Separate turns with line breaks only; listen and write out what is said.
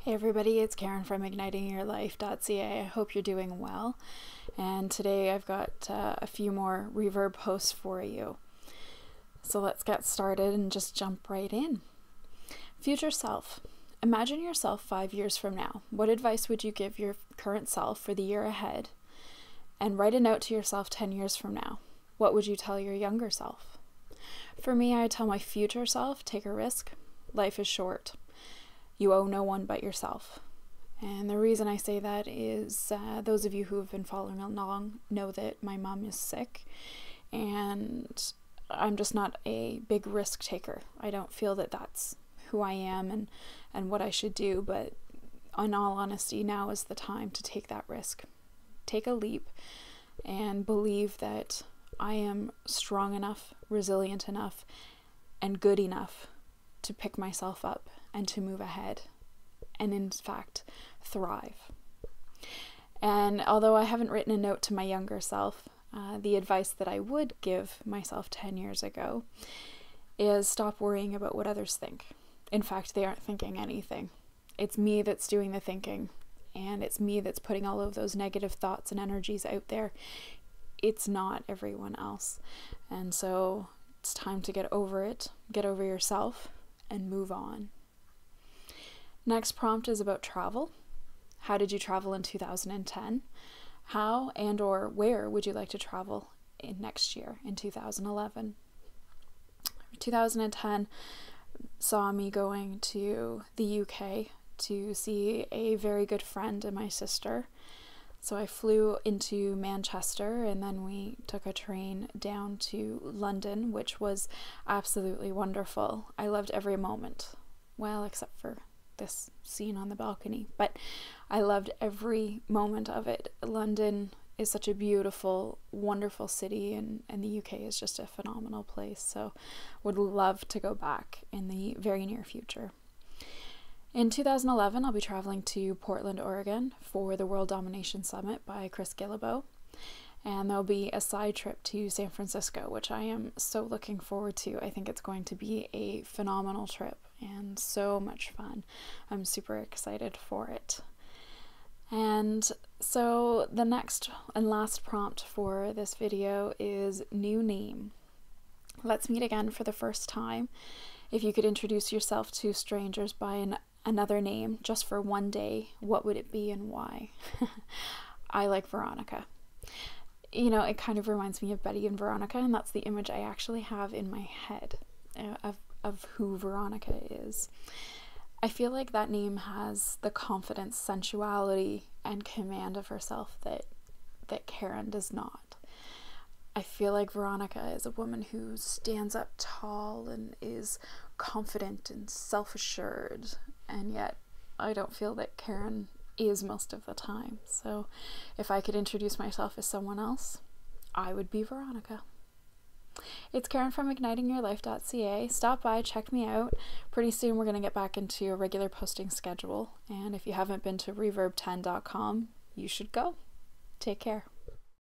Hey everybody, it's Karen from ignitingyourlife.ca. I hope you're doing well. And today I've got a few more reverb posts for you. So let's get started and just jump right in. Future self. Imagine yourself 5 years from now. What advice would you give your current self for the year ahead? And write a note to yourself 10 years from now. What would you tell your younger self? For me, I tell my future self, take a risk. Life is short. You owe no one but yourself. And the reason I say that is those of you who have been following along know that my mom is sick and I'm just not a big risk taker. I don't feel that that's who I am and what I should do, but in all honesty, now is the time to take that risk. Take a leap and believe that I am strong enough, resilient enough, and good enough to pick myself up and to move ahead and in fact thrive. And although I haven't written a note to my younger self, the advice that I would give myself 10 years ago is stop worrying about what others think. In fact, they aren't thinking anything. It's me that's doing the thinking, and it's me that's putting all of those negative thoughts and energies out there. It's not everyone else. And so it's time to get over it, get over yourself, and move on. Next prompt is about travel. How did you travel in 2010? How and or where would you like to travel in next year, in 2011? 2010 saw me going to the UK to see a very good friend and my sister. So I flew into Manchester and then we took a train down to London, which was absolutely wonderful. I loved every moment. Well, except for this scene on the balcony, but I loved every moment of it. London is such a beautiful, wonderful city, and the UK is just a phenomenal place. So would love to go back in the very near future. In 2011, I'll be traveling to Portland, Oregon for the World Domination Summit by Chris Guillebeau. And there'll be a side trip to San Francisco, which I am so looking forward to. I think it's going to be a phenomenal trip and so much fun. I'm super excited for it. And so the next and last prompt for this video is new name. Let's meet again for the first time. If you could introduce yourself to strangers by another name just for one day, what would it be and why? I like Veronica. You know, it kind of reminds me of Betty and Veronica, and that's the image I actually have in my head of who Veronica is. I feel like that name has the confidence, sensuality, and command of herself that Karen does not. I feel like Veronica is a woman who stands up tall and is confident and self-assured, and yet I don't feel that Karen is most of the time. So if I could introduce myself as someone else, I would be Veronica. It's Karen from ignitingyourlife.ca. Stop by, check me out. Pretty soon we're going to get back into a regular posting schedule, and if you haven't been to Reverb10.com, you should go. Take care.